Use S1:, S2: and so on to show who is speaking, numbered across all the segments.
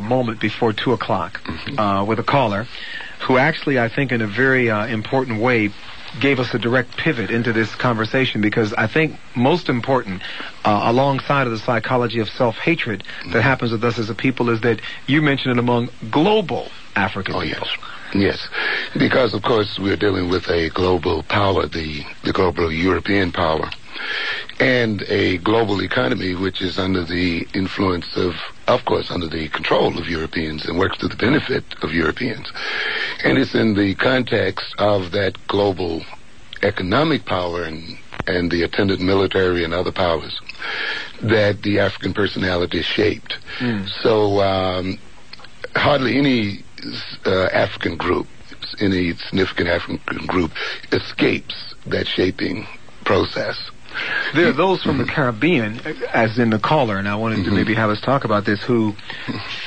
S1: moment before 2 o'clock with a caller who actually, I think, in a very important way, gave us a direct pivot into this conversation, because I think most important, alongside of the psychology of self-hatred that happens with us as a people, is that you mentioned it among global African people.
S2: Yes, because of course we're dealing with a global power, the global European power, and a global economy which is under the influence of course, under the control of Europeans and works to the benefit of Europeans. And it's in the context of that global economic power and the attendant military and other powers that the African personality is shaped. So hardly any African group, any significant African group, escapes that shaping process.
S1: There are those from the Caribbean, as in the caller, and I wanted to maybe have us talk about this, who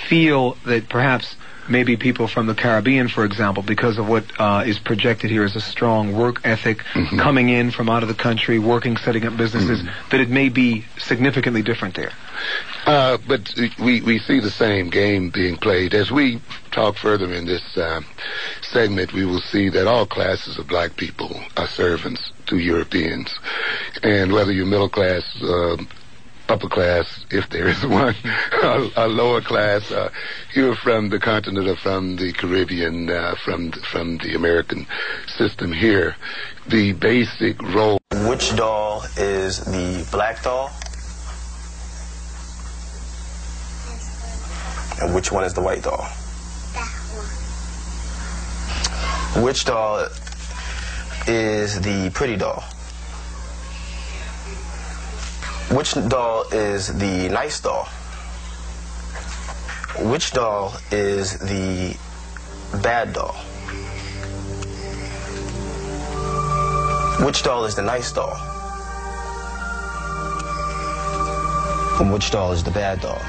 S1: feel that perhaps maybe people from the Caribbean, for example, because of what is projected here as a strong work ethic, coming in from out of the country, working, setting up businesses, that it may be significantly different there.
S2: But we see the same game being played. As we talk further in this segment, we will see that all classes of black people are servants to Europeans. And whether you're middle class, upper class, if there is one, a lower class, you're from the continent or from the Caribbean, from the American system here, the basic role.
S3: Which doll is the black doll? And which one is the white doll?
S4: That one.
S3: Which doll is the pretty doll? Which doll is the nice doll? Which doll is the bad doll? Which doll is the nice doll? And which doll is the bad doll?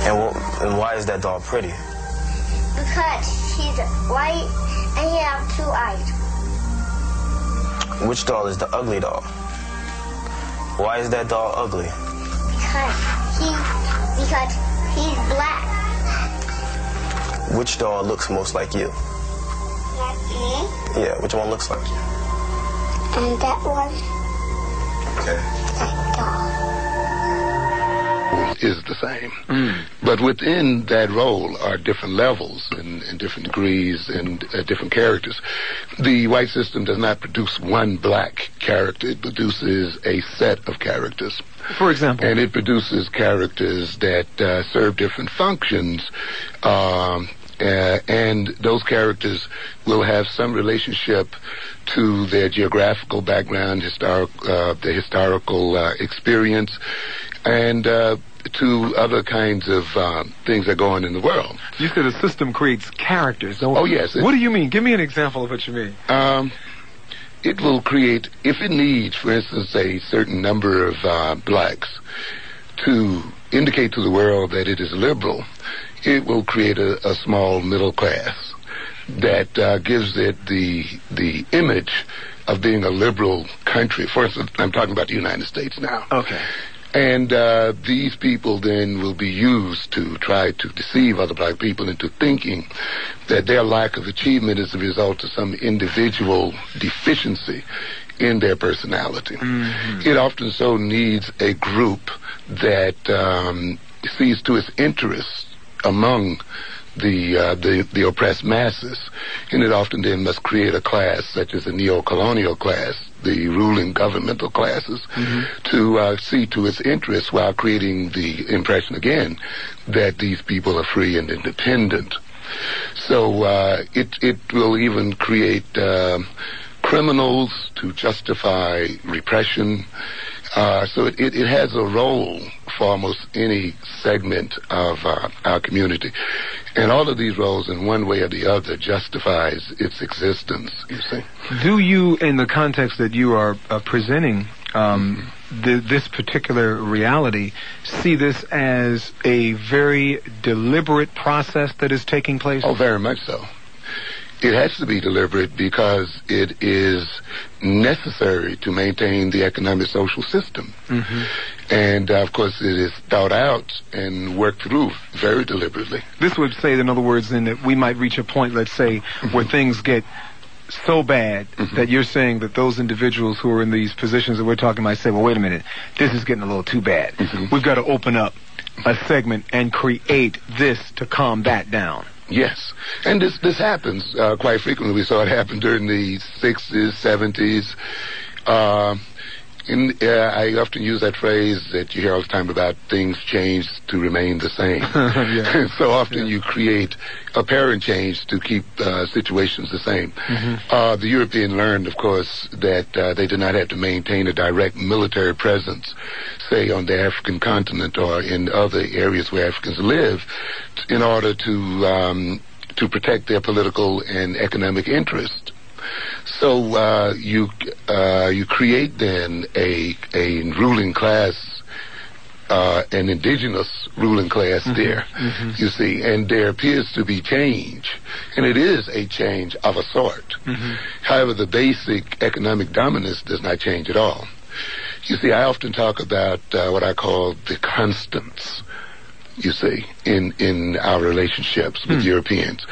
S3: And why is that doll pretty?
S4: Because she's white and she has 2 eyes.
S3: Which doll is the ugly doll? Why is that doll ugly?
S4: Because he's black.
S3: Which doll looks most like you?
S4: Like me?
S3: Yeah, which one looks like you?
S4: And that one.
S3: Okay.
S4: That doll.
S2: Is the same. But within that role are different levels and different degrees and different characters. The white system does not produce one black character. It produces a set of characters.
S1: For example?
S2: And it produces characters that serve different functions, and those characters will have some relationship to their geographical background, their historical experience, and to other kinds of things that go on in the world.
S1: You said a system creates characters.
S2: Oh, yes.
S1: What do you mean? Give me an example of what you mean.
S2: It will create, if it needs, for instance, a certain number of blacks to indicate to the world that it is liberal, it will create a small middle class that gives it the image of being a liberal country. For instance, I'm talking about the United States now.
S1: Okay.
S2: And these people then will be used to try to deceive other black people into thinking that their lack of achievement is a result of some individual deficiency in their personality. It often so needs a group that sees to its interests among the oppressed masses, and it often then must create a class such as a neo-colonial class, the ruling governmental classes, to see to its interests while creating the impression again that these people are free and independent. So it will even create criminals to justify repression. So it has a role for almost any segment of our community. And all of these roles, in one way or the other, justifies its existence, you see.
S1: Do you, in the context that you are presenting this particular reality, see this as a very deliberate process that is taking place?
S2: Oh, very much so. It has to be deliberate because it is necessary to maintain the economic social system. And, of course, it is thought out and worked through very deliberately.
S1: This would say, in other words, then that we might reach a point, let's say, where things get so bad that you're saying that those individuals who are in these positions that we're talking about say, well, wait a minute, this is getting a little too bad. We've got to open up a segment and create this to calm that down.
S2: Yes, and this happens quite frequently. We saw it happen during the 60s, 70s. I often use that phrase that you hear all the time about things change to remain the same. So often you create apparent change to keep situations the same. The European learned, of course, that they did not have to maintain a direct military presence, say, on the African continent or in other areas where Africans live, in order to protect their political and economic interest. So you create then a ruling class, an indigenous ruling class there, you see, and there appears to be change, and it is a change of a sort. However, the basic economic dominance does not change at all. You see, I often talk about what I call the constants, you see, in our relationships with Europeans.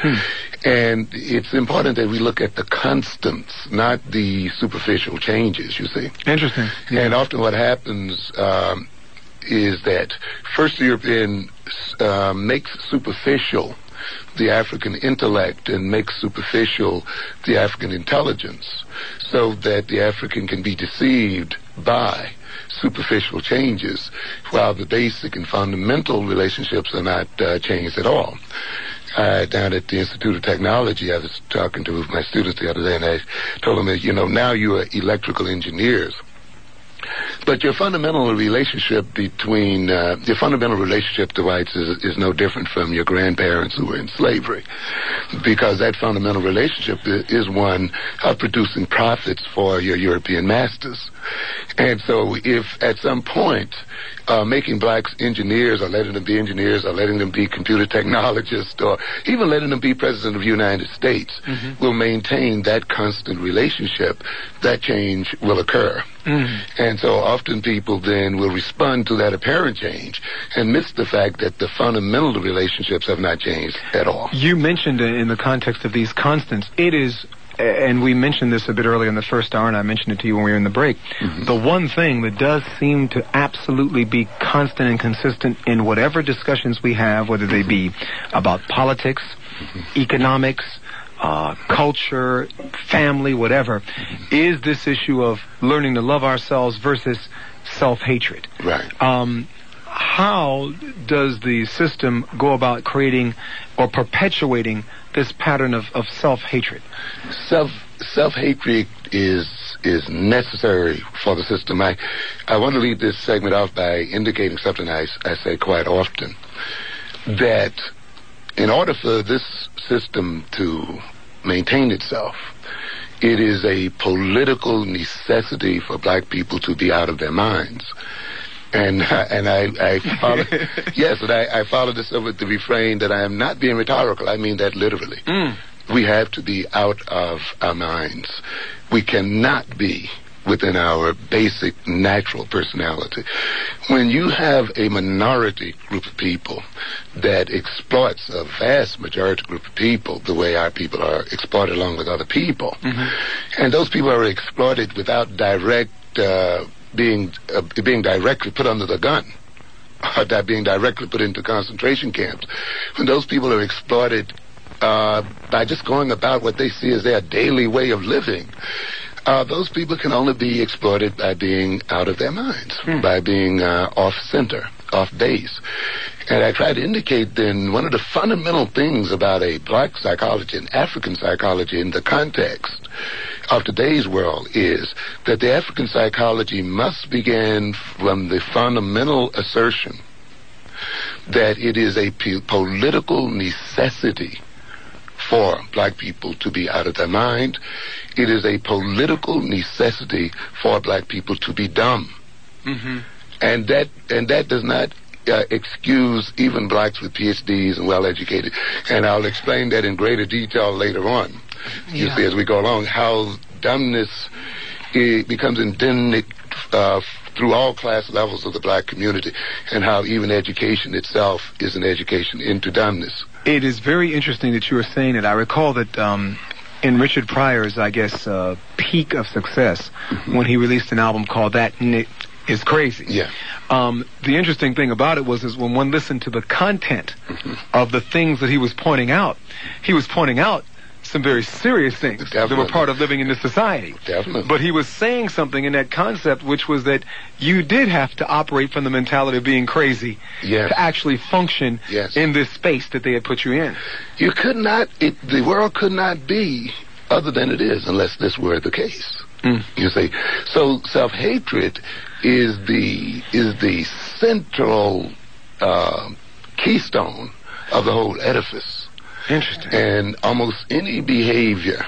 S2: And it's important that we look at the constants, not the superficial changes, you see.
S1: Interesting.
S2: And often what happens is that first the European makes superficial the African intellect and makes superficial the African intelligence, so that the African can be deceived by superficial changes, while the basic and fundamental relationships are not changed at all. Down at the Institute of Technology, I was talking to my students the other day, and I told them that, now you are electrical engineers. But your fundamental relationship between, your fundamental relationship to whites is no different from your grandparents who were in slavery, because that fundamental relationship is one of producing profits for your European masters. And so if at some point making blacks engineers, or letting them be engineers, or letting them be computer technologists, or even letting them be president of the United States, will maintain that constant relationship, that change will occur. And so often people then will respond to that apparent change and miss the fact that the fundamental relationships have not changed at all.
S1: You mentioned in the context of these constants, it is, and we mentioned this a bit earlier in the first hour, and I mentioned it to you when we were in the break, the one thing that does seem to absolutely be constant and consistent in whatever discussions we have, whether they be about politics, economics, culture, family, whatever, is this issue of learning to love ourselves versus self-hatred.
S2: Right.
S1: How does the system go about creating or perpetuating this pattern of self-hatred?
S2: Self-hatred is necessary for the system. I want to lead this segment off by indicating something I say quite often, that in order for this system to maintain itself, it is a political necessity for black people to be out of their minds. And I follow, yes, and I follow this up with the refrain that I am not being rhetorical. I mean that literally. We have to be out of our minds. We cannot be within our basic natural personality. When you have a minority group of people that exploits a vast majority group of people the way our people are exploited along with other people, and those people are exploited without direct being directly put under the gun, or that being directly put into concentration camps, when those people are exploited by just going about what they see as their daily way of living, those people can only be exploited by being out of their minds, by being off-center, off-base. And I try to indicate then one of the fundamental things about a black psychology and African psychology in the context of today's world is that the African psychology must begin from the fundamental assertion that it is a political necessity for black people to be out of their mind. It is a political necessity for black people to be dumb. And that does not excuse even blacks with PhDs and well-educated. And I'll explain that in greater detail later on. You see, as we go along, how dumbness becomes endemic through all class levels of the black community, and how even education itself is an education into dumbness.
S1: It is very interesting that you were saying it. I recall that in Richard Pryor's, I guess, peak of success, when he released an album called That Is Crazy.
S2: Yeah.
S1: The interesting thing about it was when one listened to the content of the things that he was pointing out some very serious things that were part of living in this society.
S2: Definitely.
S1: But he was saying something in that concept, which was that you did have to operate from the mentality of being crazy to actually function in this space that they had put you in.
S2: You could not, the world could not be other than it is unless this were the case. You see, so self-hatred is the central keystone of the whole edifice.
S1: Interesting.
S2: And almost any behavior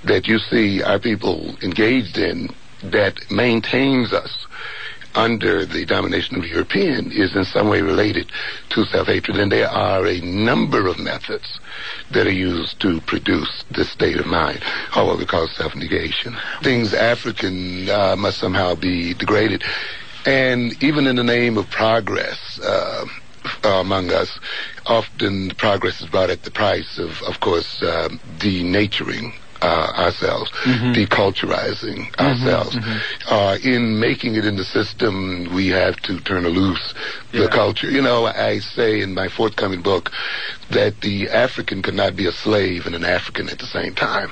S2: that you see our people engaged in that maintains us under the domination of the European is in some way related to self-hatred. And there are a number of methods that are used to produce this state of mind, or what we call self-negation. Things African must somehow be degraded. And even in the name of progress, among us, often progress is brought at the price of course, denaturing ourselves, deculturizing ourselves. In making it in the system, we have to turn loose the culture. You know, I say in my forthcoming book that the African could not be a slave and an African at the same time.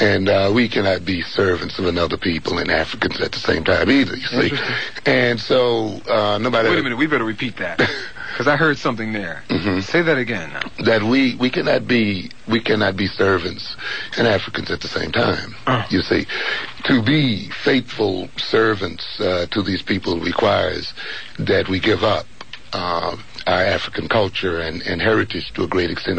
S2: And we cannot be servants of another people and Africans at the same time either, you see. And so, no matter...
S1: Wait a minute, we better repeat that. Because I heard something there. Say that again now.
S2: That we cannot be servants and Africans at the same time. You see, to be faithful servants to these people requires that we give up our African culture and heritage to a great extent,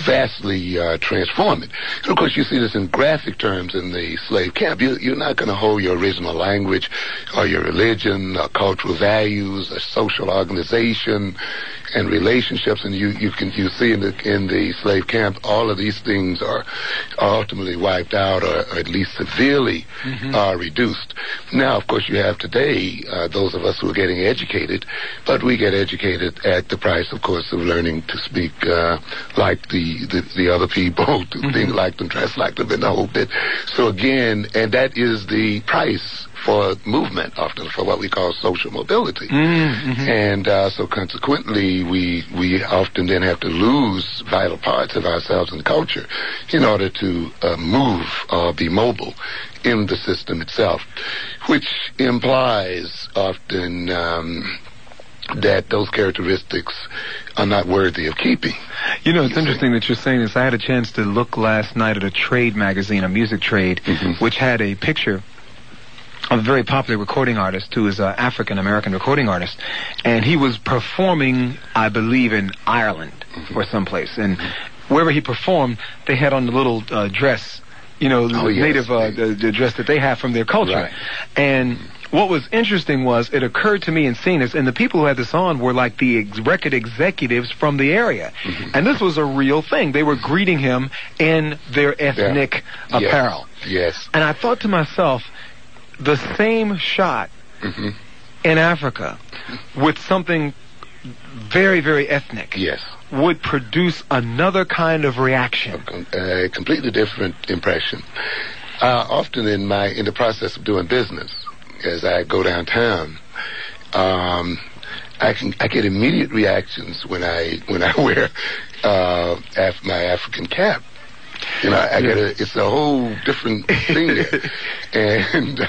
S2: vastly transform it. And of course, you see this in graphic terms in the slave camp. You're not going to hold your original language or your religion or cultural values or social organization and relationships, and you see in the slave camp all of these things are ultimately wiped out or at least severely reduced. Now, of course, you have today those of us who are getting educated, but we get educated at the price, of course, of learning to speak like the other people, to think like them, dress like them, and the whole bit. So again, and that is the price for movement, often for what we call social mobility. And so consequently, we often then have to lose vital parts of ourselves and culture in order to move or be mobile in the system itself, which implies often that those characteristics are not worthy of keeping.
S1: You know, it's interesting that you're saying this. I had a chance to look last night at a trade magazine, a music trade, which had a picture of a very popular recording artist who is an African-American recording artist. And he was performing, I believe, in Ireland or someplace. And wherever he performed, they had on the little dress, you know, native the dress that they have from their culture.
S2: Right.
S1: And what was interesting was it occurred to me in seeing this, and the people who had this on were like the record executives from the area. And this was a real thing. They were greeting him in their ethnic apparel.
S2: Yes.
S1: And I thought to myself, the same shot in Africa with something very, very ethnic would produce another kind of reaction.
S2: A completely different impression. Often in the process of doing business, as I go downtown, I get immediate reactions when I wear my African cap. You know, it's a whole different thing there. And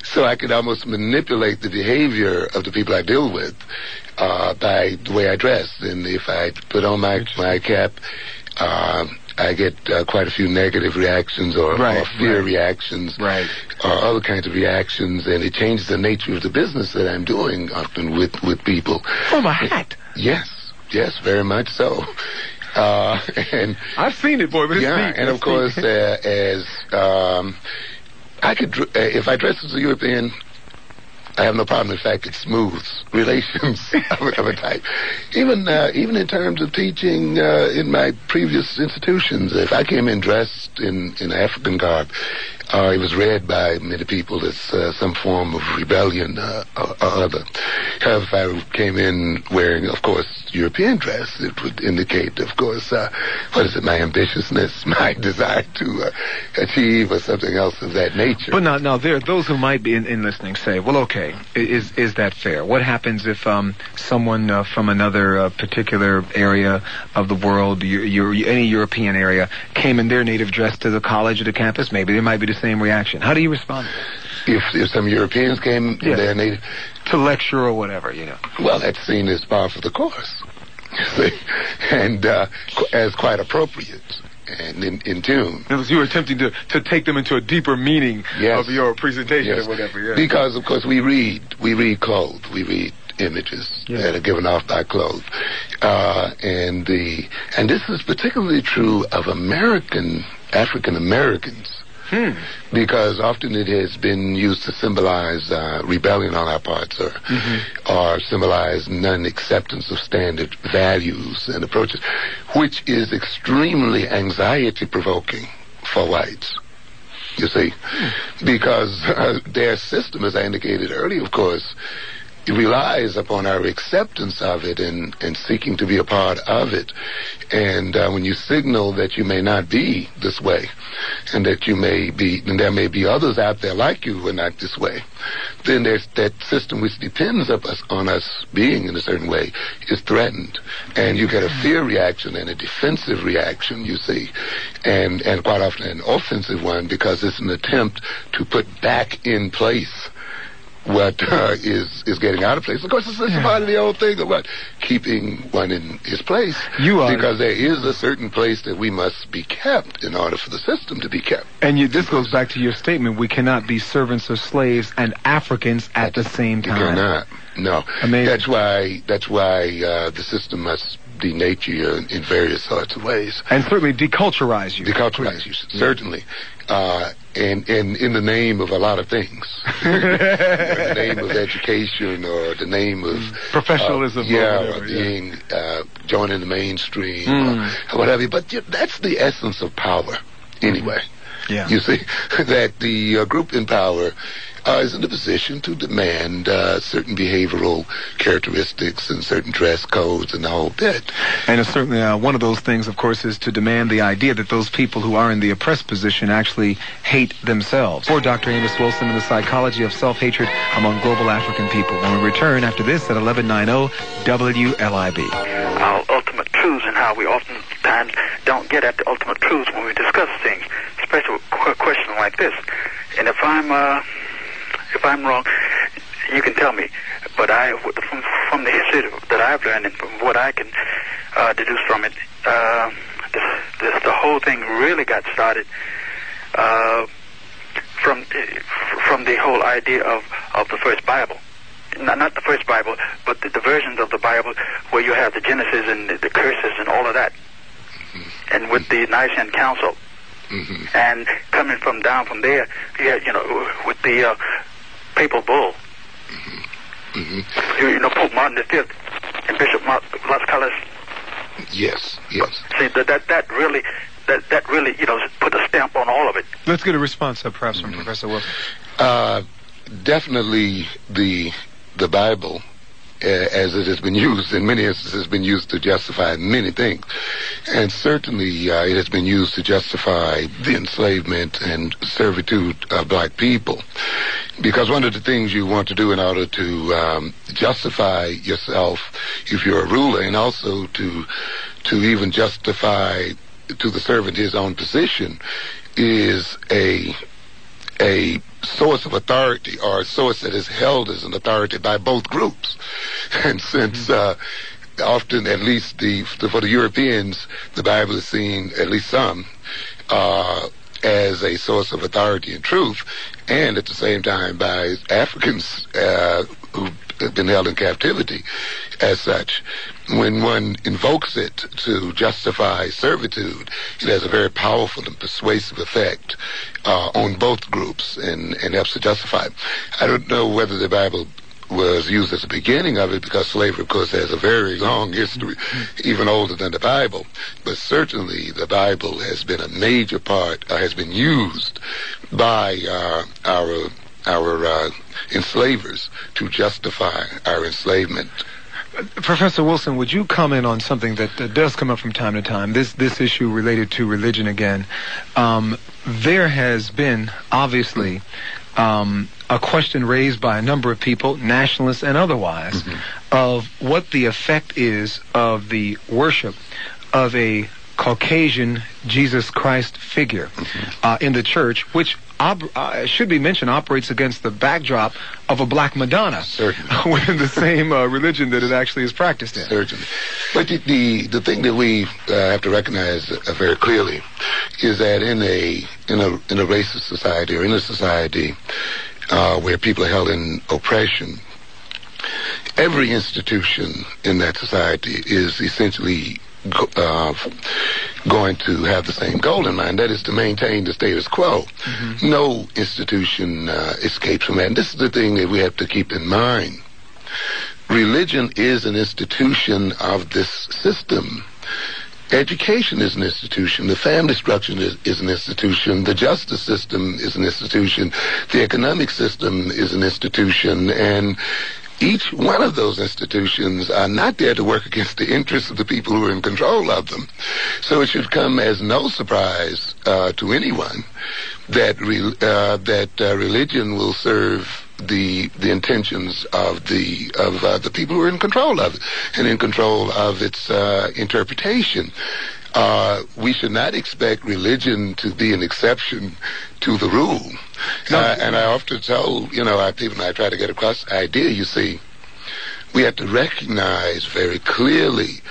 S2: so I could almost manipulate the behavior of the people I deal with by the way I dress. And if I put on my cap, I get quite a few negative reactions or fear reactions or other kinds of reactions, and it changes the nature of the business that I'm doing often with people.
S1: From a hat?
S2: Yes, very much so. And
S1: I've seen it, boy. But it's neat.
S2: And of course, as I could, if I dress as a European, I have no problem. In fact, it smooths relations of a type. Even in terms of teaching in my previous institutions, if I came in dressed in African garb, it was read by many people as some form of rebellion or other. However, if I came in wearing, of course, European dress, it would indicate, of course, my ambitiousness, my desire to achieve, or something else of that nature.
S1: But now there are those who might be in listening say, well, okay, is that fair? What happens if someone from another particular area of the world, any European area, came in their native dress to the college or the campus? Maybe there might be the same reaction. How do you respond to that?
S2: If some Europeans came in their native...
S1: To lecture or whatever,
S2: Well, that's seen as part of the course. And as quite appropriate and in tune.
S1: You were attempting to take them into a deeper meaning of your presentation or whatever. Yes.
S2: Because, of course, we read clothes, we read images that are given off by clothes. And this is particularly true of African Americans. Because often it has been used to symbolize rebellion on our parts, or symbolize non-acceptance of standard values and approaches, which is extremely anxiety-provoking for whites. You see, because their system, as I indicated earlier, of course, it relies upon our acceptance of it and seeking to be a part of it. And when you signal that you may not be this way, and that and there may be others out there like you who are not this way, then there's that system which depends on us being in a certain way is threatened. And you get a fear reaction and a defensive reaction, you see, and quite often an offensive one, because it's an attempt to put back in place what is getting out of place. Of course, it's part of the old thing of keeping one in his place. Because there is a certain place that we must be kept in order for the system to be kept.
S1: And this goes back to your statement: we cannot be servants or slaves and Africans at the same time.
S2: You cannot. No.
S1: Amazing.
S2: That's why the system must denature you in various sorts of ways.
S1: And certainly deculturize you.
S2: Certainly. And in the name of a lot of things. The name of education, or the name of
S1: professionalism,
S2: or being joining the mainstream, or whatever. But that's the essence of power, anyway.
S1: Yeah.
S2: You see, that the group in power is in a position to demand certain behavioral characteristics and certain dress codes and the whole bit.
S1: And it's certainly one of those things, of course, is to demand the idea that those people who are in the oppressed position actually hate themselves. For Dr. Amos Wilson and the psychology of self-hatred among global African people. When we return after this at 1190 WLIB.
S5: Our ultimate truths, and how we oftentimes don't get at the ultimate truths when we discuss things, especially a question like this. And if I'm wrong, you can tell me. But from the history that I've learned and from what I can deduce from it, the whole thing really got started from the whole idea of the first Bible. Not the first Bible, but the versions of the Bible where you have the Genesis and the curses and all of that. And with the Nicene Council. And coming down from there, with the Papal Bull. Pope Martin V and Bishop Las Callas.
S2: Yes.
S5: See, that really put a stamp on all of it.
S1: Let's get a response, perhaps, from Professor Wilson.
S2: Definitely the Bible, as it has been used in many instances, has been used to justify many things. And certainly it has been used to justify the enslavement and servitude of black people. Because one of the things you want to do in order to justify yourself if you're a ruler, and also to even justify to the servant his own position, is a source of authority, or a source that is held as an authority by both groups. And since often, at least for the Europeans, the Bible is seen, at least some, as a source of authority and truth, and at the same time by Africans who've been held in captivity as such. when one invokes it to justify servitude, it has a very powerful and persuasive effect on both groups and helps to justify it. I don't know whether the Bible was used as the beginning of it, because slavery, of course, has a very long history, even older than the Bible. But certainly the Bible has been a major part, has been used by our enslavers to justify our enslavement.
S1: Professor Wilson, would you comment on something that does come up from time to time, this issue related to religion again? There has been, obviously, a question raised by a number of people, nationalists and otherwise, of what the effect is of the worship of a Caucasian Jesus Christ figure in the church, which should be mentioned operates against the backdrop of a black Madonna within the same religion that it actually is practiced in.
S2: Certainly. But the thing that we have to recognize very clearly is that in a racist society, or in a society where people are held in oppression, every institution in that society is essentially going to have the same goal in mind, that is to maintain the status quo. No institution escapes from that. And this is the thing that we have to keep in mind. Religion is an institution of this system. Education is an institution. The family structure is an institution. The justice system is an institution. The economic system is an institution. And each one of those institutions are not there to work against the interests of the people who are in control of them. So it should come as no surprise to anyone that religion will serve the intentions of the people who are in control of it and in control of its interpretation. We should not expect religion to be an exception to the rule. And I often tell, our people, and I try to get across the idea, you see, we have to recognize very clearly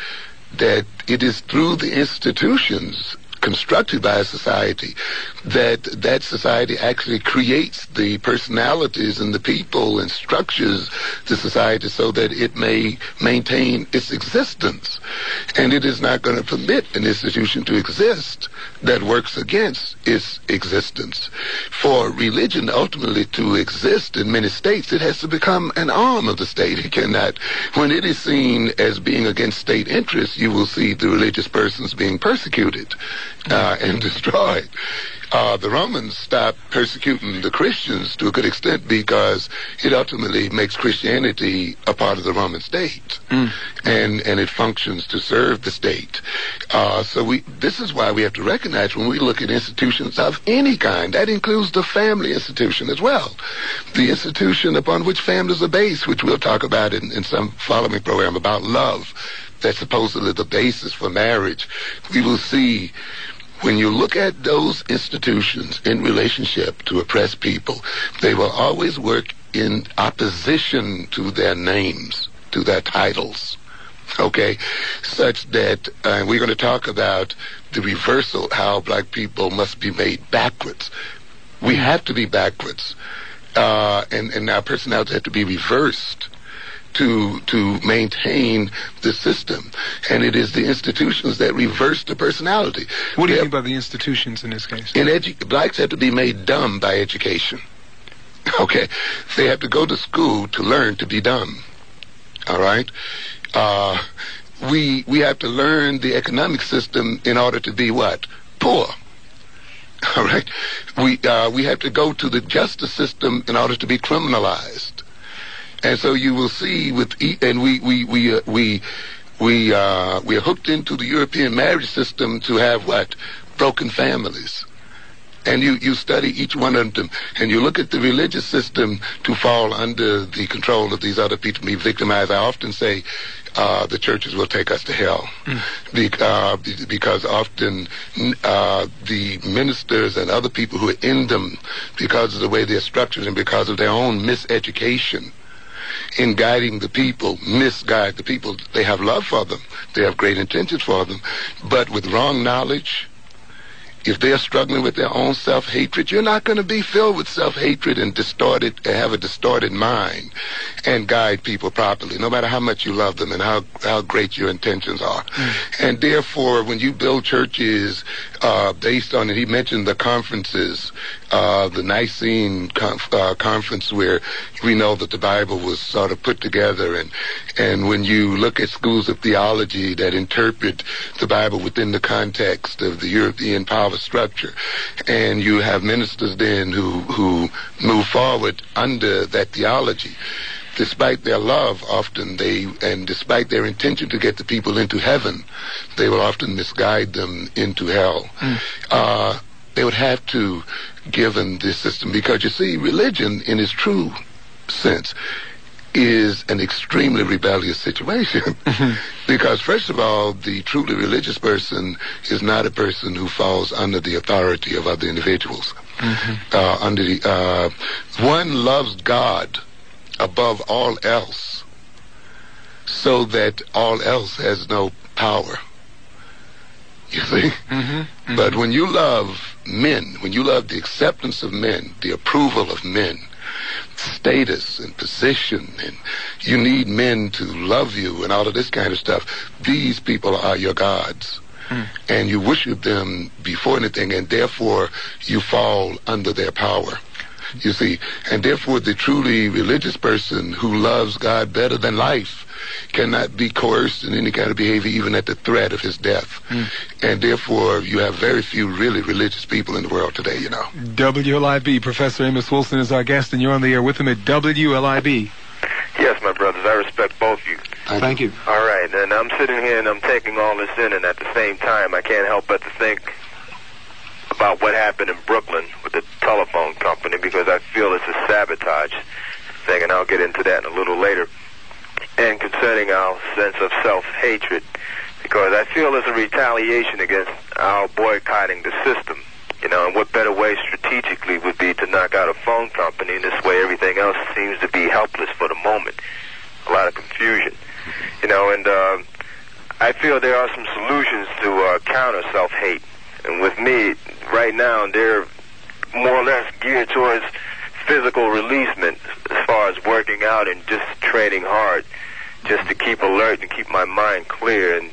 S2: that it is through the institutions constructed by a society that society actually creates the personalities and the people and structures the society so that it may maintain its existence. And it is not going to permit an institution to exist that works against its existence. For religion ultimately to exist in many states, it has to become an arm of the state. It cannot, when it is seen as being against state interests, you will see the religious persons being persecuted and destroyed. The Romans stopped persecuting the Christians to a good extent because it ultimately makes Christianity a part of the Roman state, and it functions to serve the state. So this is why we have to recognize when we look at institutions of any kind, that includes the family institution as well, the institution upon which families are based, which we'll talk about in some following program about love. That's supposedly the basis for marriage. We will see, when you look at those institutions in relationship to oppressed people, they will always work in opposition to their names, to their titles, okay? Such that, we're going to talk about the reversal, how black people must be made backwards. We have to be backwards, and our personalities have to be reversed to maintain the system. And it is the institutions that reverse the personality.
S1: What do you mean by the institutions in this case?
S2: Blacks have to be made dumb by education. Okay? They have to go to school to learn to be dumb. All right? We have to learn the economic system in order to be what? Poor. All right? We have to go to the justice system in order to be criminalized. And so you will see we are hooked into the European marriage system to have what? Broken families. And you study each one of them, and you look at the religious system to fall under the control of these other people, be victimized. I often say the churches will take us to hell, because often the ministers and other people who are in them, because of the way they're structured and because of their own miseducation in guiding the people, misguide the people. They have love for them. They have great intentions for them. But with wrong knowledge if they're struggling with their own self-hatred, you're not going to be filled with self-hatred and have a distorted mind and guide people properly, no matter how much you love them and how great your intentions are. And therefore, when you build churches based on it, he mentioned the conferences, the Nicene conference, where we know that the Bible was sort of put together, and when you look at schools of theology that interpret the Bible within the context of the European power structure, and you have ministers then who move forward under that theology, despite their love, and despite their intention to get the people into heaven, they will often misguide them into hell. They would have to give them this system, because you see, religion in its true sense is an extremely rebellious situation. Because first of all, the truly religious person is not a person who falls under the authority of other individuals. One loves God above all else, so that all else has no power. You see? But when you love men, when you love the acceptance of men, the approval of men, status and position, and you need men to love you and all of this kind of stuff, these people are your gods. And you worship them before anything, and therefore you fall under their power. You see, and therefore the truly religious person who loves God better than life cannot be coerced in any kind of behavior, even at the threat of his death. And therefore you have very few really religious people in the world today, you know.
S1: WLIB, Professor Amos Wilson is our guest, and you're on the air with him at WLIB.
S6: Yes, my brothers, I respect both of you.
S1: Thank you.
S6: All right, and I'm sitting here and I'm taking all this in, and at the same time I can't help but to think about what happened in Brooklyn with the telephone company, because I feel it's a sabotage thing, and I'll get into that a little later. And concerning our sense of self-hatred, because I feel it's a retaliation against our boycotting the system, you know, and what better way strategically would be to knock out a phone company, and this way everything else seems to be helpless for the moment. A lot of confusion, you know, and I feel there are some solutions to counter self-hate. And with me, right now, they're more or less geared towards physical releasement, as far as working out and just training hard, just to keep alert and keep my mind clear, and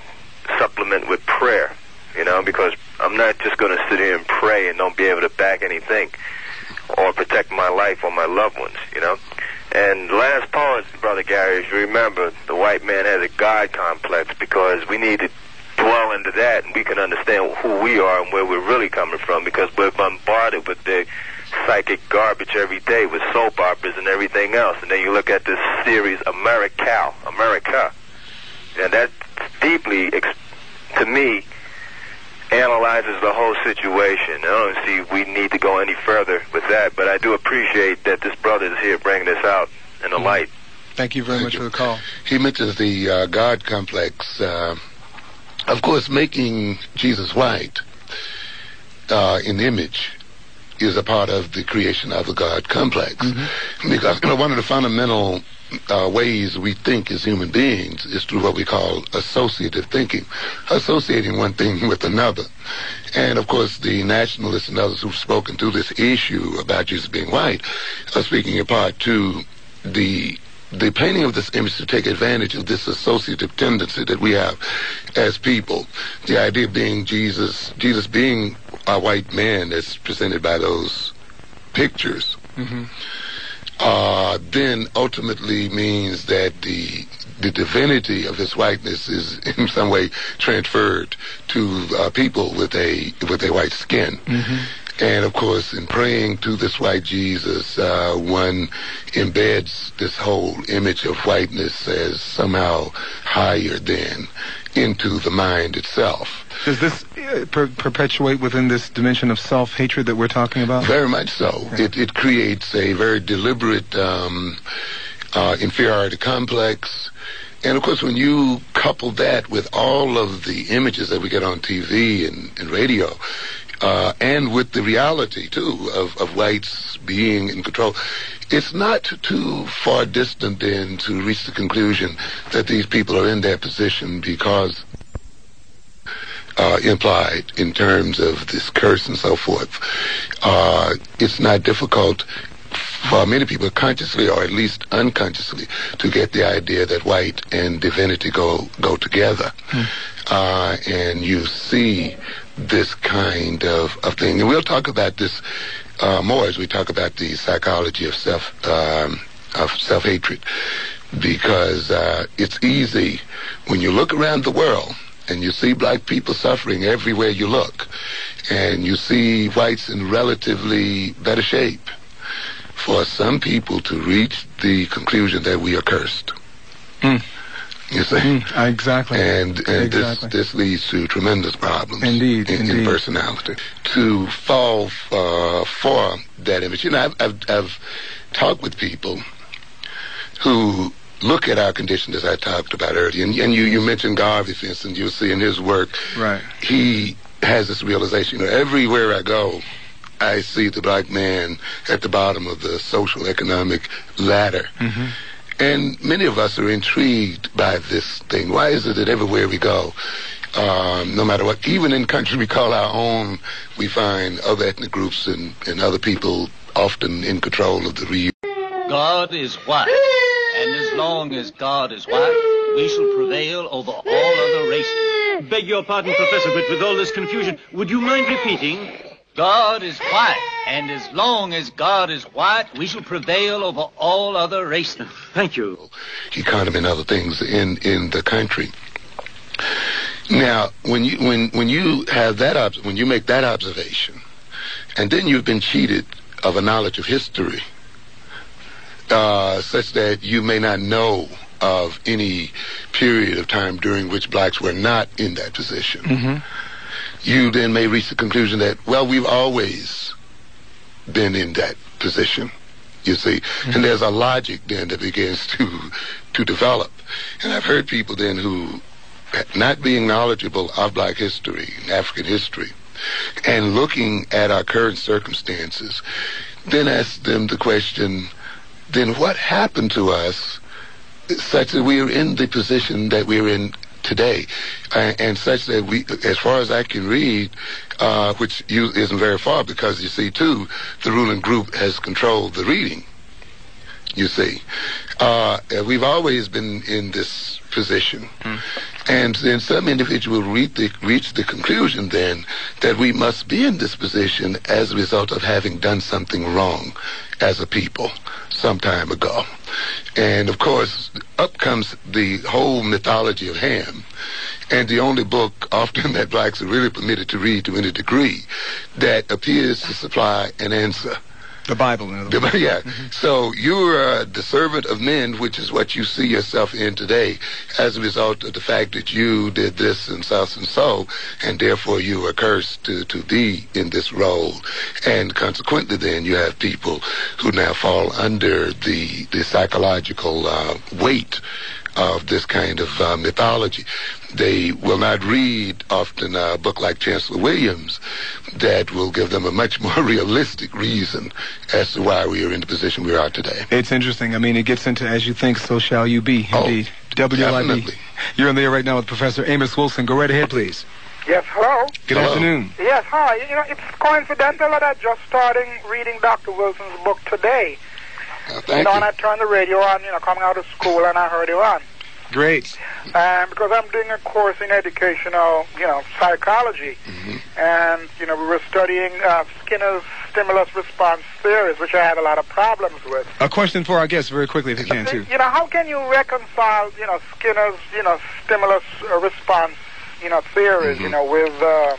S6: supplement with prayer, you know, because I'm not just going to sit here and pray and don't be able to back anything or protect my life or my loved ones, you know. And last point, Brother Gary, if you remember, the white man has a God complex, because we need to dwell into that, and we can understand who we are and where we're really coming from, because we're bombarded with the psychic garbage every day with soap operas and everything else. And then you look at this series America, and that deeply, to me, analyzes the whole situation. I don't see we need to go any further with that, but I do appreciate that this brother is here bringing this out in the light.
S1: Thank you very much for the call.
S2: He mentions the God complex. Of course, making Jesus white in image is a part of the creation of the God complex. Because, you know, one of the fundamental ways we think as human beings is through what we call associative thinking, associating one thing with another. And of course, the nationalists and others who've spoken to this issue about Jesus being white are speaking in part to the painting of this image to take advantage of this associative tendency that we have as people. The idea being Jesus being a white man as presented by those pictures, then ultimately means that the divinity of his whiteness is in some way transferred to people with a white skin. And of course, in praying to this white Jesus, one embeds this whole image of whiteness as somehow higher than into the mind itself.
S1: Does this perpetuate within this dimension of self-hatred that we're talking about?
S2: Very much so. Yeah. It creates a very deliberate inferiority complex. And of course, when you couple that with all of the images that we get on TV and radio, and with the reality, too, of whites being in control, it's not too far distant then to reach the conclusion that these people are in that position because implied in terms of this curse and so forth. It's not difficult for many people, consciously or at least unconsciously, to get the idea that white and divinity go together. And you see this kind of thing. And we'll talk about this more as we talk about the psychology of self-hatred, because it's easy when you look around the world and you see black people suffering everywhere you look, and you see whites in relatively better shape, for some people to reach the conclusion that we are cursed. You see?
S1: Exactly.
S2: And
S1: exactly.
S2: This leads to tremendous problems.
S1: Indeed.
S2: In personality. To fall for that image. You know, I've talked with people who look at our condition as I talked about earlier. And you mentioned Garvey, for instance. You'll see in his work,
S1: right, he
S2: has this realization. You know, everywhere I go, I see the black man at the bottom of the social economic ladder. And many of us are intrigued by this thing. Why is it that everywhere we go, no matter what, even in countries we call our own, we find other ethnic groups and other people often in control of the region?
S7: God is white, and as long as God is white, we shall prevail over all other races.
S8: Beg your pardon, Professor, but with all this confusion, would you mind repeating?
S7: God is white, and as long as God is white, we shall prevail over all other races.
S8: Thank you.
S2: Economy and other things in the country. Now, when you have that when you make that observation, and then you've been cheated of a knowledge of history, such that you may not know of any period of time during which blacks were not in that position. You then may reach the conclusion that, well, we've always been in that position, you see. And there's a logic then that begins to develop. And I've heard people then who, not being knowledgeable of black history, African history, and looking at our current circumstances, then ask them the question, then what happened to us such that we are in the position that we're in today, and such that we, as far as I can read, which isn't very far, because you see, too, the ruling group has controlled the reading. You see, we've always been in this position, and then some individual reach the conclusion then that we must be in this position as a result of having done something wrong as a people some time ago. And of course, up comes the whole mythology of Ham, and the only book often that blacks are really permitted to read to any degree that appears to supply an answer.
S1: The Bible, in other words.
S2: Yeah. So you're the servant of men, which is what you see yourself in today as a result of the fact that you did this and so, and therefore you are cursed to be in this role. And consequently then you have people who now fall under the psychological weight of this kind of mythology. They will not read often a book like Chancellor Williams that will give them a much more realistic reason as to why we are in the position we are today.
S1: It's interesting. I mean, it gets into as you think, so shall you be, indeed. WLIB.
S2: Definitely.
S1: You're on the air right now with Professor Amos Wilson. Go right ahead, please.
S9: Yes, hello.
S1: Good afternoon.
S9: Yes, hi. You know, it's coincidental that I just started reading Dr. Wilson's book today.
S2: Thank you.
S9: And I turned the radio on, coming out of school, and I heard it on.
S1: Great.
S9: Because I'm doing a course in educational, psychology. And, we were studying Skinner's stimulus response theories, which I had a lot of problems with.
S1: A question for our guests very quickly, if you can, too.
S9: How can you reconcile, Skinner's, stimulus response, theories, with, the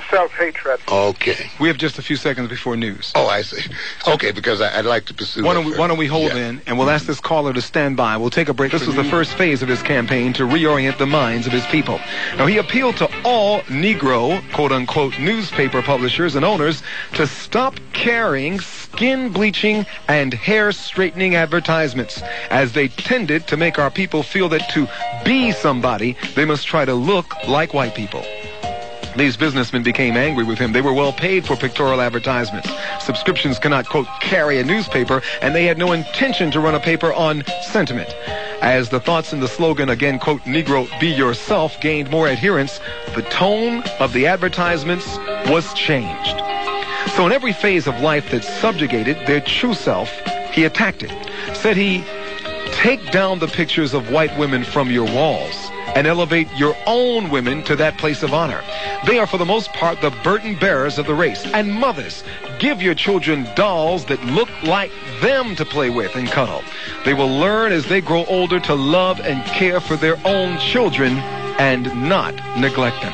S9: self-hatred?
S2: Okay.
S1: We have just a few seconds before news.
S2: Oh, I see. Okay, because I'd like to pursue
S1: Why don't we hold in, and we'll ask this caller to stand by. We'll take a break. This was the first phase of his campaign to reorient the minds of his people. Now, he appealed to all Negro, quote-unquote, newspaper publishers and owners to stop carrying skin bleaching and hair straightening advertisements, as they tended to make our people feel that to be somebody, they must try to look like white people. These businessmen became angry with him. They were well paid for pictorial advertisements. Subscriptions cannot, quote, carry a newspaper, and they had no intention to run a paper on sentiment. As the thoughts in the slogan, again, quote, Negro, be yourself, gained more adherents, the tone of the advertisements was changed. So in every phase of life that subjugated their true self, he attacked it. Said he, take down the pictures of white women from your walls and elevate your own women to that place of honor. They are, for the most part, the burden bearers of the race. And mothers, give your children dolls that look like them to play with and cuddle. They will learn as they grow older to love and care for their own children and not neglect them.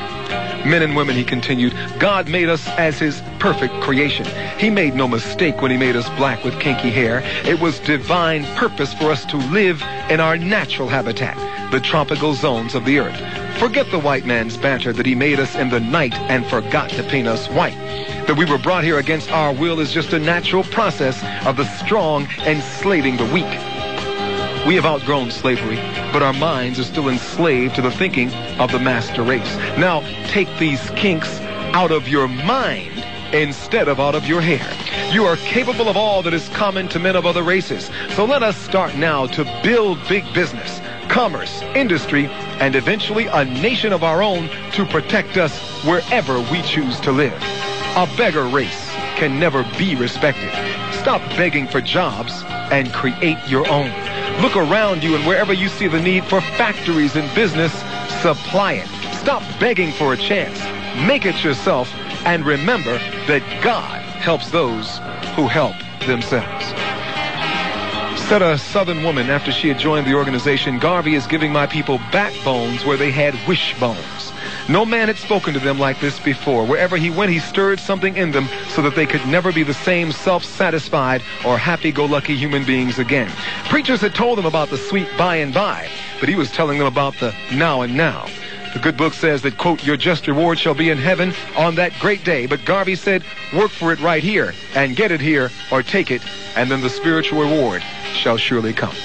S1: Men and women, he continued, God made us as his perfect creation. He made no mistake when he made us black with kinky hair. It was divine purpose for us to live in our natural habitat, the tropical zones of the earth. Forget the white man's banter that he made us in the night and forgot to paint us white. That we were brought here against our will is just a natural process of the strong enslaving the weak. We have outgrown slavery, but our minds are still enslaved to the thinking of the master race. Now, take these kinks out of your mind instead of out of your hair. You are capable of all that is common to men of other races. So let us start now to build big business, commerce, industry, and eventually a nation of our own to protect us wherever we choose to live. A beggar race can never be respected. Stop begging for jobs and create your own. Look around you, and wherever you see the need for factories and business, supply it. Stop begging for a chance. Make it yourself, and remember that God helps those who help themselves. Said a Southern woman after she had joined the organization, Garvey is giving my people backbones where they had wishbones. No man had spoken to them like this before. Wherever he went, he stirred something in them so that they could never be the same self-satisfied or happy-go-lucky human beings again. Preachers had told them about the sweet by and by, but he was telling them about the now and now. The good book says that, quote, your just reward shall be in heaven on that great day. But Garvey said, work for it right here and get it here or take it, and then the spiritual reward shall surely come.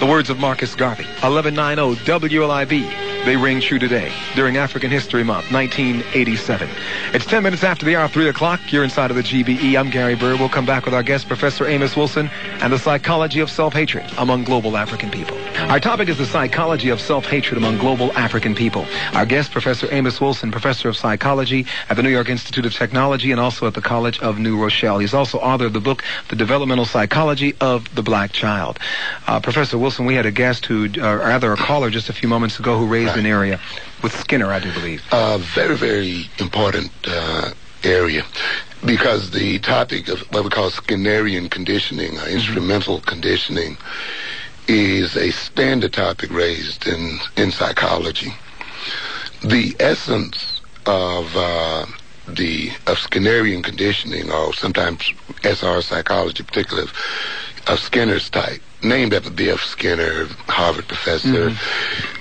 S1: The words of Marcus Garvey, 1190 WLIB. They ring true today during African History Month, 1987. It's 10 minutes after the hour, 3 o'clock. You're inside of the GBE. I'm Gary Bird. We'll come back with our guest, Professor Amos Wilson, and the psychology of self-hatred among global African people. Our topic is the psychology of self-hatred among global African people. Our guest, Professor Amos Wilson, Professor of Psychology at the New York Institute of Technology and also at the College of New Rochelle. He's also author of the book, The Developmental Psychology of the Black Child. Professor Wilson, we had a guest who, or rather a caller just a few moments ago who raised an area with Skinner, I do believe.
S2: Very, very important area, because the topic of what we call Skinnerian conditioning, instrumental conditioning, is a standard topic raised in psychology. The essence of Skinnerian conditioning, or sometimes SR psychology, particularly of Skinner's type, named after B.F. Skinner, Harvard professor,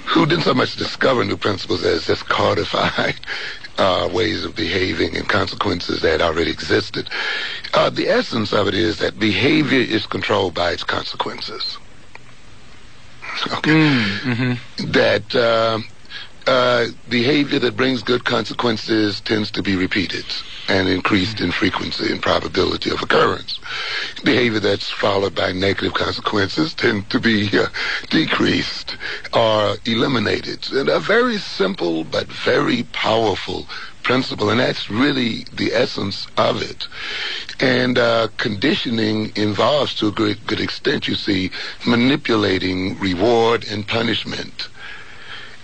S2: who didn't so much discover new principles as just codify ways of behaving and consequences that already existed. The essence of it is that behavior is controlled by its consequences. Okay. That behavior that brings good consequences tends to be repeated and increased in frequency and probability of occurrence. Behavior that's followed by negative consequences tend to be decreased or eliminated. And a very simple but very powerful principle, and that's really the essence of it. And conditioning involves, to a good extent, you see, manipulating reward and punishment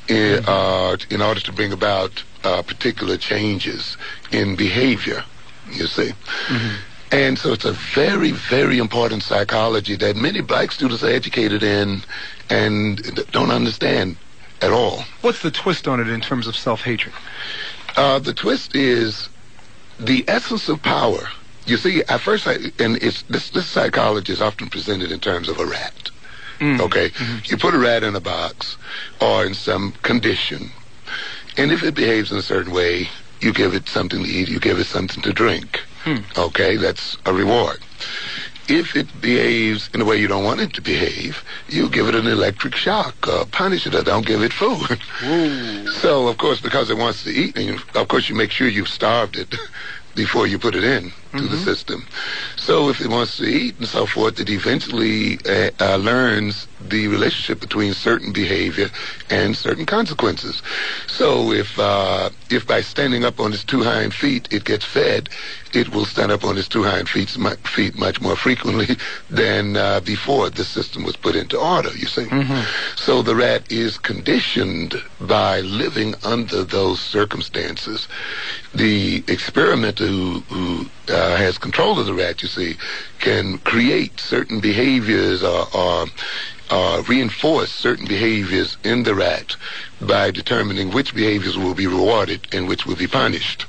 S2: in order to bring about particular changes in behavior, you see. And so it's a very, very important psychology that many black students are educated in and don't understand at all.
S1: What's the twist on it in terms of self-hatred?
S2: The twist is the essence of power. You see, at first, this psychology is often presented in terms of a rat. Okay? You put a rat in a box or in some condition, and if it behaves in a certain way, you give it something to eat, you give it something to drink. Okay? That's a reward. If it behaves in a way you don't want it to behave, you give it an electric shock, punish it, or don't give it food. So, of course, because it wants to eat, and of course you make sure you've starved it before you put it in. to the system. So if it wants to eat and so forth, it eventually learns the relationship between certain behavior and certain consequences. So if by standing up on its two hind feet it gets fed, it will stand up on its two hind feet much more frequently than before the system was put into order, you see. So the rat is conditioned by living under those circumstances. The experimenter who has control of the rat, you see, can create certain behaviors or reinforce certain behaviors in the rat by determining which behaviors will be rewarded and which will be punished.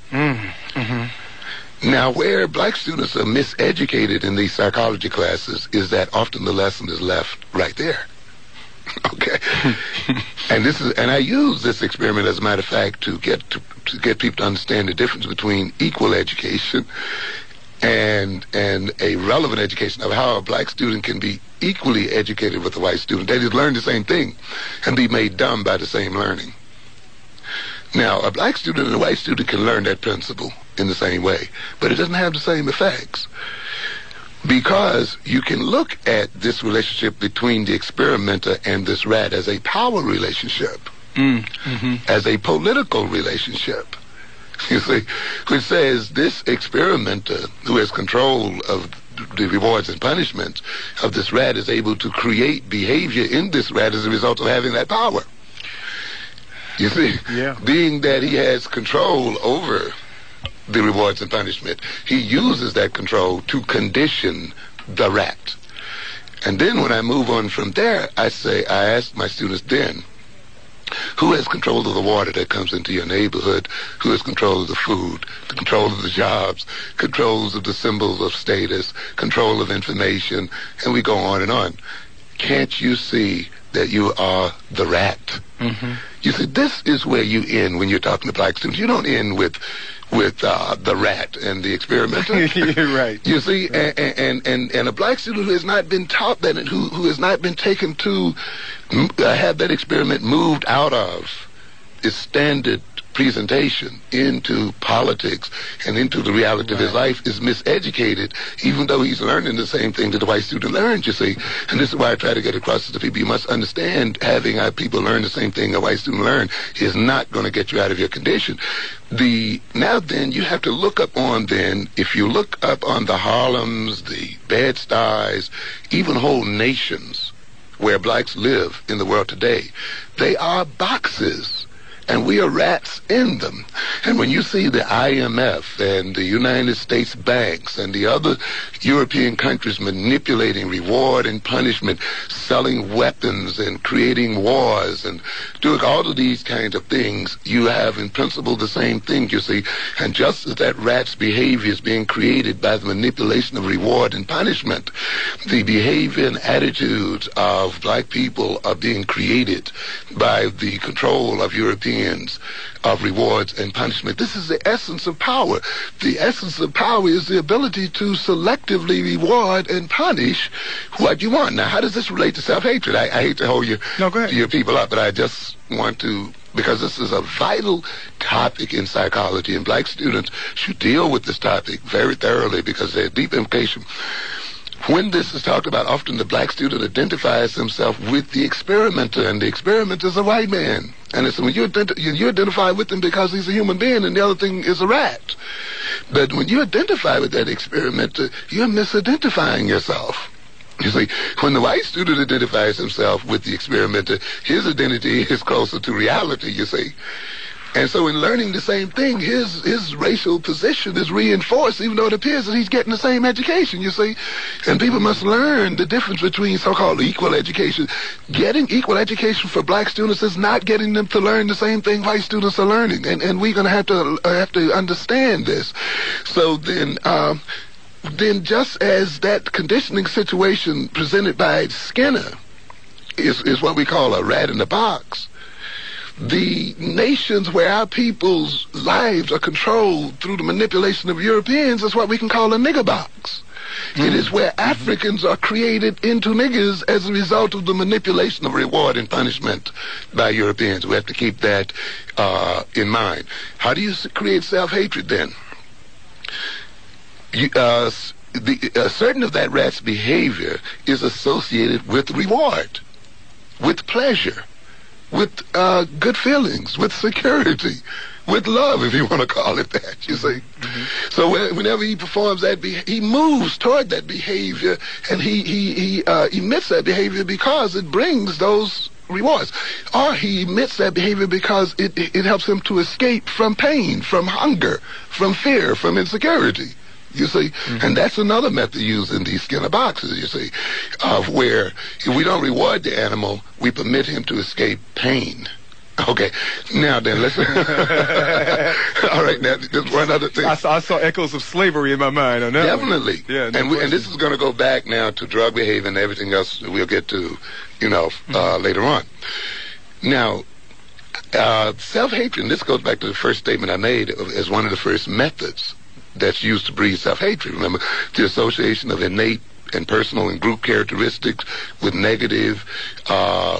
S2: Now, where black students are miseducated in these psychology classes is that often the lesson is left right there. Okay, and I use this experiment, as a matter of fact, to get people to understand the difference between equal education and a relevant education, of how a black student can be equally educated with a white student. They just learn the same thing and be made dumb by the same learning. Now, a black student and a white student can learn that principle in the same way, but it doesn't have the same effects. Because you can look at this relationship between the experimenter and this rat as a power relationship, as a political relationship, you see, which says this experimenter who has control of the rewards and punishments of this rat is able to create behavior in this rat as a result of having that power. You see, being that he has control over the rewards and punishment, he uses that control to condition the rat. And then when I move on from there, I ask my students then, who has control of the water that comes into your neighborhood? Who has control of the food, the control of the jobs, controls of the symbols of status, control of information, and we go on and on. Can't you see that you are the rat? You see, this is where you end when you're talking to black students. You don't end with the rat and the experimenter.
S1: You're right.
S2: You see, and a black student who has not been taught that, and who has not been taken to have that experiment moved out of its standard presentation into politics and into the reality of his life, is miseducated, even though he's learning the same thing that the white student learned, you see. And this is why I try to get across to the people. You must understand, having people learn the same thing a white student learned is not going to get you out of your condition. Now then, you have to look up on if you look up on the Harlems, the Bed-Stuys, even whole nations where blacks live in the world today, they are boxes. And we are rats in them. And when you see the IMF and the United States banks and the other European countries manipulating reward and punishment, selling weapons and creating wars and doing all of these kinds of things, you have in principle the same thing, you see. And just as that rat's behavior is being created by the manipulation of reward and punishment, the behavior and attitudes of black people are being created by the control of Europeans of rewards and punishment. This is the essence of power. The essence of power is the ability to selectively reward and punish what you want. Now, how does this relate to self-hatred? I hate to hold your people up, but I just want to, because this is a vital topic in psychology, and black students should deal with this topic very thoroughly because there's deep implication. When this is talked about, often the black student identifies himself with the experimenter, and the experimenter is a white man. And it's when you identify with him because he's a human being, and the other thing is a rat. But when you identify with that experimenter, you're misidentifying yourself. You see, when the white student identifies himself with the experimenter, his identity is closer to reality, you see. And so in learning the same thing, his racial position is reinforced, even though it appears that he's getting the same education, you see. And people must learn the difference between so-called equal education. Getting equal education for black students is not getting them to learn the same thing white students are learning. And we're going to have to understand this. So then just as that conditioning situation presented by Skinner is what we call a rat in the box, the nations where our people's lives are controlled through the manipulation of Europeans is what we can call a nigger box. It is where Africans are created into niggers as a result of the manipulation of reward and punishment by Europeans. We have to keep that in mind. How do you create self-hatred then? certain of that rat's behavior is associated with reward, with pleasure, with good feelings, with security, with love, if you want to call it that, you see. So whenever he performs that, he moves toward that behavior, and he emits that behavior because it brings those rewards. Or he emits that behavior because it helps him to escape from pain, from hunger, from fear, from insecurity. You see, and that's another method used in these Skinner boxes, you see, where if we don't reward the animal, we permit him to escape pain. Okay, now then, listen. All right, now, there's one other thing.
S1: I saw echoes of slavery in my mind on that.
S2: Definitely.
S1: One. Yeah,
S2: and this is going to go back now to drug behavior and everything else that we'll get to, later on. Now, self-hatred, and this goes back to the first statement I made as one of the first methods that's used to breed self-hatred. Remember, the association of innate and personal and group characteristics with negative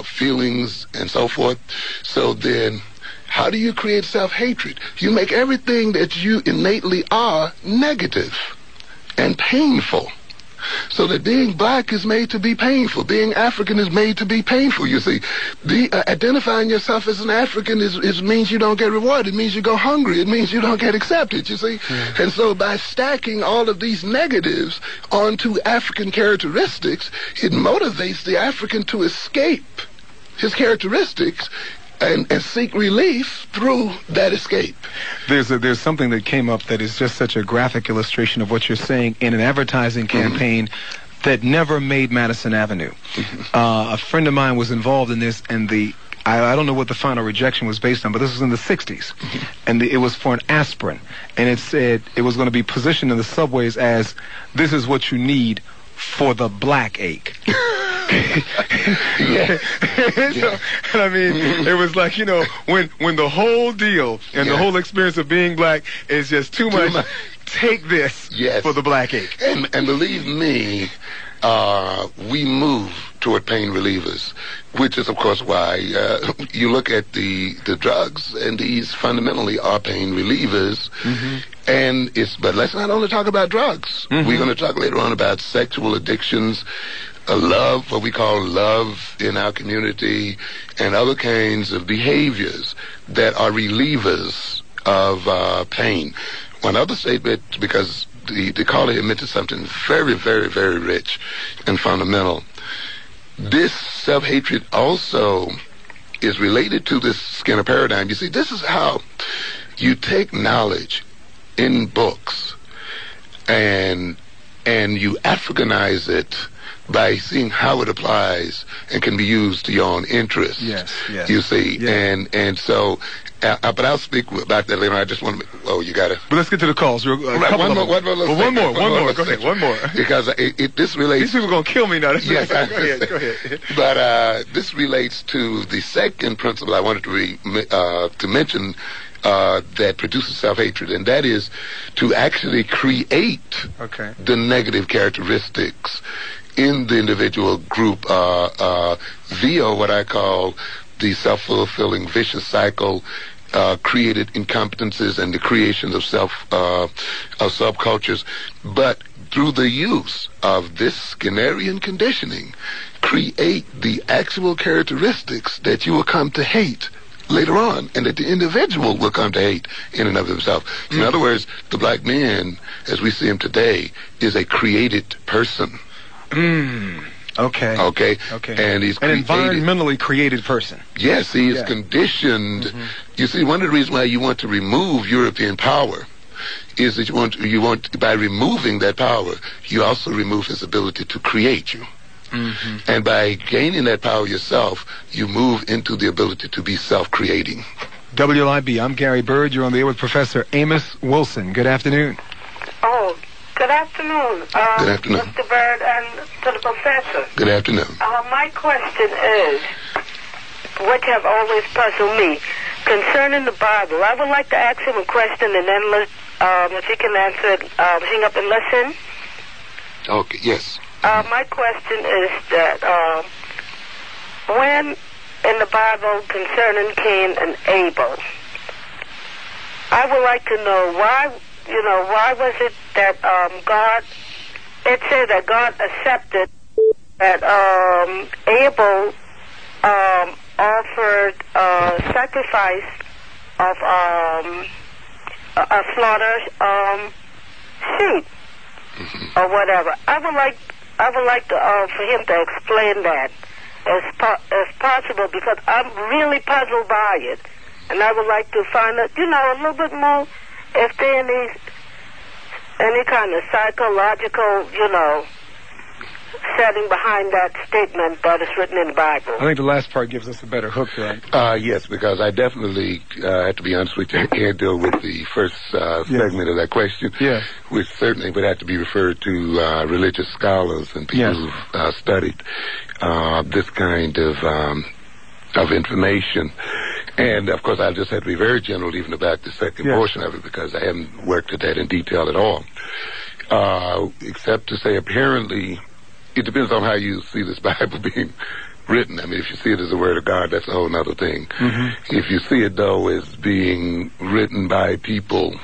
S2: feelings and so forth. So then, how do you create self-hatred? You make everything that you innately are negative and painful. So that being black is made to be painful. Being African is made to be painful, you see. Identifying yourself as an African means you don't get rewarded. It means you go hungry. It means you don't get accepted, you see. Yeah. And so by stacking all of these negatives onto African characteristics, it motivates the African to escape his characteristics and seek relief through that escape.
S1: There's something that came up that is just such a graphic illustration of what you're saying in an advertising campaign that never made Madison Avenue. A friend of mine was involved in this, and I don't know what the final rejection was based on, but this was in the 60s. And it was for an aspirin. And it said it was going to be positioned in the subways as, this is what you need for the black ache.
S2: Yeah.
S1: So, I mean, it was like, when the whole deal and the whole experience of being black is just too much. Take this for the black ache.
S2: And believe me, we move toward pain relievers, which is, of course, why you look at the drugs, and these fundamentally are pain relievers. But let's not only talk about drugs. We're going to talk later on about sexual addictions, love, what we call love in our community, and other kinds of behaviors that are relievers of pain. One other statement, because the caller here mentioned something very, very, very rich and fundamental. This self-hatred also is related to this Skinner paradigm. You see, this is how you take knowledge in books and you Africanize it by seeing how it applies and can be used to your own interests.
S1: Yes.
S2: You see, and so, but I'll speak about that later on. I just want to, you got to.
S1: But let's get to the calls.
S2: One more.
S1: Go ahead, one more.
S2: Because this relates.
S1: These people are going to kill me now.
S2: Yes,
S1: go ahead.
S2: But this relates to the second principle I wanted to mention that produces self-hatred, and that is to actually create the negative characteristics in the individual group via what I call the self-fulfilling vicious cycle, created incompetences and the creation of subcultures, but through the use of this Skinnerian conditioning, create the actual characteristics that you will come to hate later on, and that the individual will come to hate in and of himself. In other words, the black man, as we see him today, is a created person.
S1: Okay.
S2: And he's
S1: an environmentally created person.
S2: Yes, he is conditioned. You see, one of the reasons why you want to remove European power is that you want by removing that power, you also remove his ability to create you. And by gaining that power yourself, you move into the ability to be self-creating.
S1: WLIB, I'm Gary Bird. You're on the air with Professor Amos Wilson. Good afternoon.
S10: Oh, good afternoon.
S2: Good afternoon.
S10: Mr. Bird and to the professor.
S2: Good afternoon.
S10: My question is, which have always puzzled me, concerning the Bible. I would like to ask him a question, and then if he can answer it, hang up and listen.
S2: Okay, yes.
S10: My question is that when in the Bible concerning Cain and Abel, I would like to know why why was it that God, it said that God accepted that Abel offered sacrifice of a slaughtered sheep or whatever. I would like for him to explain that as possible, because I'm really puzzled by it, and I would like to find out, a little bit more if there any kind of psychological, setting behind that statement that is written in the Bible.
S1: I think the last part gives us a better hook to that.
S2: Yes, because I definitely have to be honest with you. I can't deal with the first segment of that question, which certainly would have to be referred to religious scholars and people who've studied this kind of information. And, of course, I just have to be very general even about the second portion of it, because I haven't worked at that in detail at all. Except to say, apparently, it depends on how you see this Bible being written. I mean, if you see it as the Word of God, that's a whole other thing. If you see it, though, as being written by people,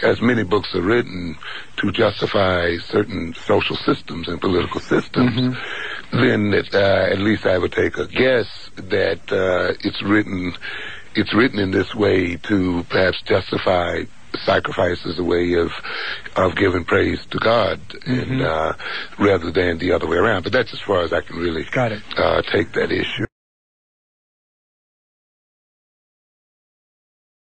S2: as many books are written to justify certain social systems and political systems, then at least I would take a guess that it's written in this way to perhaps justify sacrifice as a way of giving praise to God, and rather than the other way around. But that's as far as I can really take that issue.